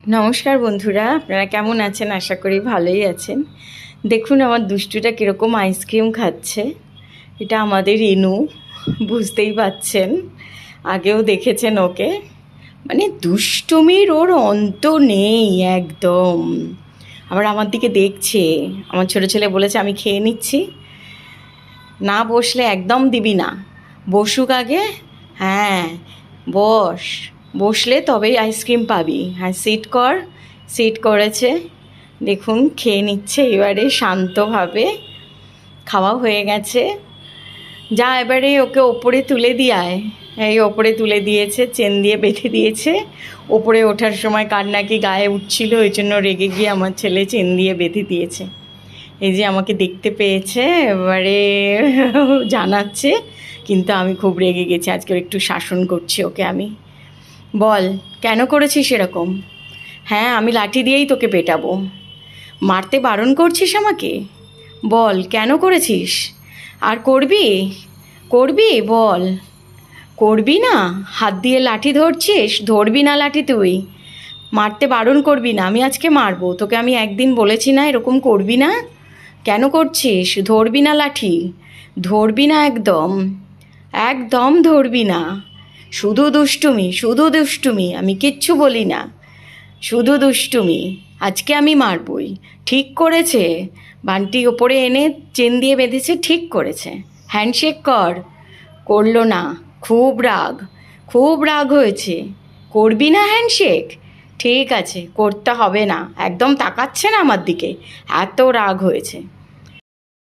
নমস্কার বন্ধুরা, আপনারা কেমন আছেন? আশা করি ভালোই আছেন। দেখুন আমার দুষ্টুটা কীরকম আইসক্রিম খাচ্ছে। এটা আমাদের ইনু, বুঝতেই পাচ্ছেন, আগেও দেখেছেন ওকে। মানে দুষ্টুমির ওর অন্ত নেই একদম। আবার আমার দিকে দেখছে। আমার ছোটো ছেলে বলেছে আমি খেয়ে নিচ্ছি, না বসলে একদম দিবি না, বসুক আগে। হ্যাঁ, বস, বসলে তবেই আইসক্রিম পাবি। হ্যাঁ, সিট কর। সিট করেছে, দেখুন খেয়ে নিচ্ছে এবারে শান্তভাবে। খাওয়া হয়ে গেছে। যা এবারে ওকে ওপরে তুলে দিয়ে আয়। এই ওপরে তুলে দিয়েছে, চেন দিয়ে বেঁধে দিয়েছে। ওপরে ওঠার সময় কার নাকি গায়ে উঠছিল, ওই জন্য রেগে গিয়ে আমার ছেলে চেন দিয়ে বেঁধে দিয়েছে। এই যে আমাকে দেখতে পেয়েছে, এবারে জানাচ্ছে, কিন্তু আমি খুব রেগে গেছি আজকে। একটু শাসন করছি ওকে আমি। বল, কেন করেছিস এরকম? হ্যাঁ, আমি লাঠি দিয়েই তোকে পেটাবো। মারতে বারণ করছিস আমাকে? বল কেন করেছিস? আর করবি? করবি বল। করবি না? হাত দিয়ে লাঠি ধরছিস, ধরবি না লাঠি তুই। মারতে বারণ করবি না, আমি আজকে মারবো তোকে। আমি একদিন বলেছি না এরকম করবি না? কেন করছিস? ধরবি না লাঠি, ধরবি না একদম, একদম ধরবি না। শুধু দুষ্টুমি, শুধু দুষ্টুমি, আমি কিচ্ছু বলি না, শুধু দুষ্টুমি। আজকে আমি মারবই। ঠিক করেছে, বান্টি ওপরে এনে চেন দিয়ে বেঁধেছে, ঠিক করেছে। হ্যান্ডশেক কর। করলো না, খুব রাগ, খুব রাগ হয়েছে। করবি না হ্যান্ডশেক? ঠিক আছে, করতে হবে না। একদম তাকাচ্ছে না আমার দিকে, এত রাগ হয়েছে।